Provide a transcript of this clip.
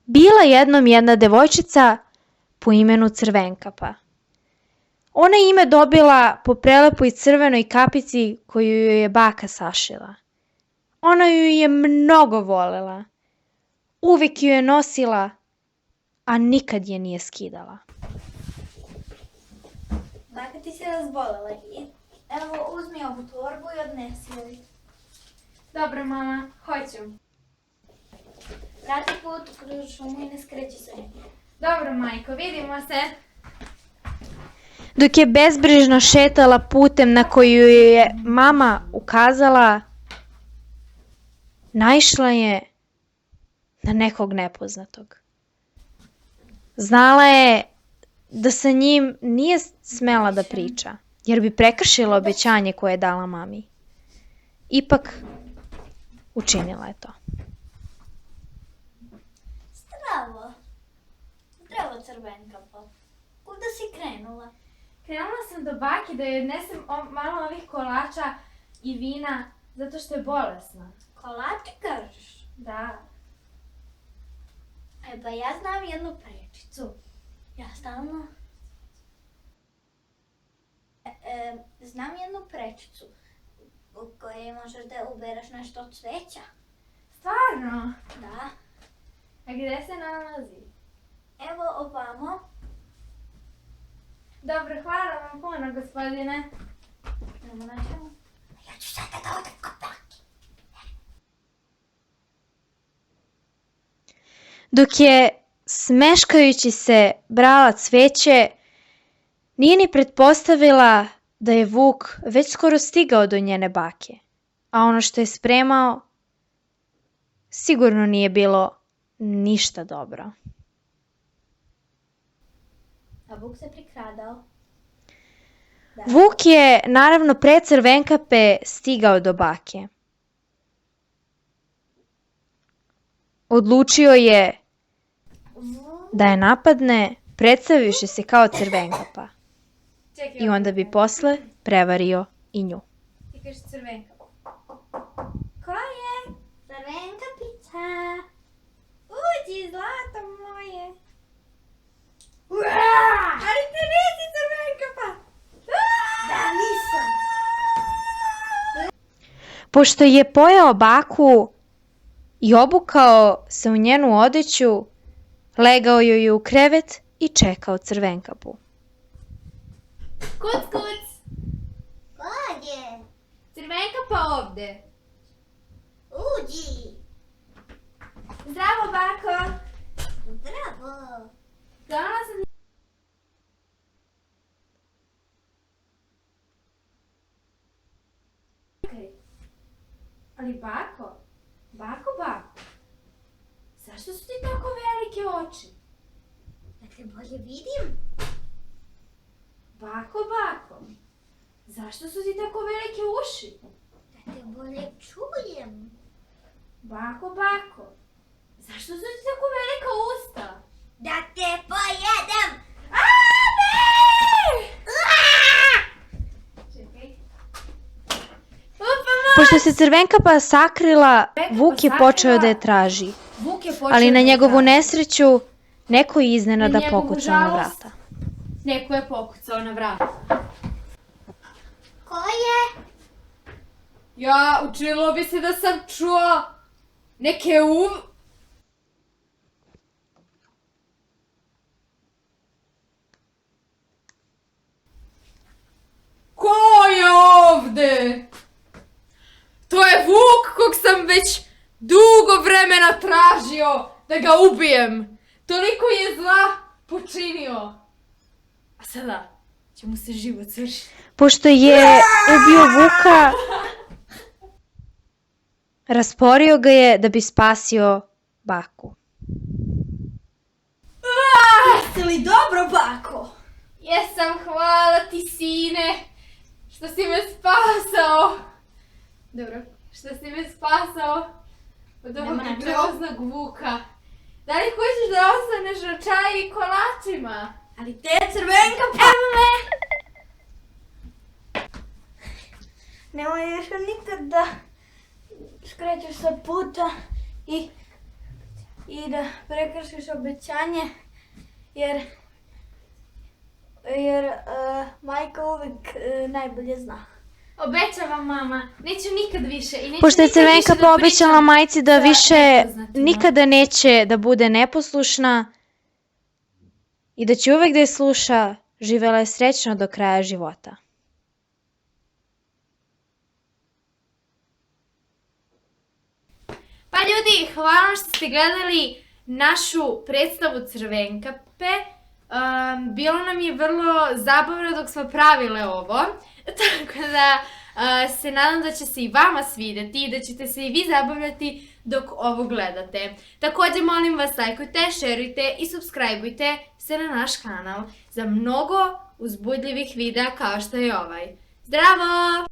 bila jednom jedna devojčica po imenu Crvenkapa. Ona je ime dobila po prelepoj crvenoj kapici koju joj je baka sašila. Ona ju je mnogo volela. Uvijek ju je nosila, a nikad je nije skidala. Baka ti se razbolela i evo uzmi ovu torbu i odnesi joj. Dobro, mama, hoću. Vrati put kroz šumu i ne skreći se. Dobro, majko, vidimo se. Dok je bezbrižno šetala putem na koju joj je mama ukazala, naišla je na nekog nepoznatog. Znala je da sa njim nije smela da priča, jer bi prekršila obećanje koje je dala mami. Ipak, učinila je to. Zdravo. Zdravo, Crvenkapa. Kuda si krenula? Krenula sam do bake da joj odnesem malo ovih kolača i vina, zato što je bolesna. Kolači kažeš? Da. E pa ja znam jednu prečicu. Ja stalno... znam jednu prečicu u kojoj možeš da ubereš nešto od cveća. Stvarno? Da. A gde se nalazi? Evo ovamo. Dobro, hvala vam puno, gospodine. Nemo na čemu. Ja ću sada da odem kod bake. Dok je, smeškajući se, brala cveće, nije ni pretpostavila da je Vuk već skoro stigao do njene bake, a ono što je spremao sigurno nije bilo ništa dobro. A Vuk se prikradao. Vuk je naravno pre Crvenkape stigao do bake. Odlučio je da je napadne predstavivši se kao Crvenkapa Čekaj, i onda bi posle prevario i nju. ti kažeš Crvenka. Ko je? Crvenkapica. Uđi, zlato moje. Uaa! Ali ti nisi Crvenkapa. Da, nisam. Pošto je pojeo baku i obukao se u njenu odeću, legao joj je u krevet i čekao Crvenkapu. Kuc, kuc. Kod je? Crvenkapa ovde. Uđi. Zdravo, bako. Zdravo. Donala sam... Ali bako, bako, zašto su ti tako velike oči? Da te bolje vidim. Bako, zašto su ti tako velike uši? Da te bolje čujem. Bako, zašto su ti tako velika usta? Da te pojedem. Čekaj. Pošto se Crvenkapa sakrila, Vuk je počeo da je traži, ali na njegovu nesreću neko je iznenada pokucao na vrata. Neko je pokucao na vrata. Ko je? Ja, učinilo bi se da sam čuo neke Ko je ovde? To je Vuk kog sam već dugo vremena tražio da ga ubijem. Toliko je zla počinio. A sada će mu se život svršiti. Pošto je ubio Vuka, rasporio ga je da bi spasio baku. Jesi li dobro, bako? Jesam, hvala ti, sine, što si me spasao. Dobro, što si me spasao od ovog groznog Vuka. Da li hoćeš da ostaneš na čaju i kolačima? Ali te Crvenkapa. Evo me. Nemoj još nikad da skrećeš sa puta i i da prekršiš obećanje, jer majka uvek najbolje zna. Obećavam, mama, neću nikad više i neću Pošto je nikad više Crvenka da poobećala pričam majci da sa više nepoznatima. nikada neće da bude neposlušna i da će uvek da je sluša, živela je srećno do kraja života. Pa ljudi, hvala vam što ste gledali našu predstavu Crvenkape. Bilo nam je vrlo zabavno dok smo pravile ovo, tako da se nadam da će se i vama svidjeti i da ćete se i vi zabavljati dok ovo gledate. Također molim vas, lajkujte, šerujte i subscribeujte se na naš kanal za mnogo uzbudljivih videa kao što je ovaj. Zdravo!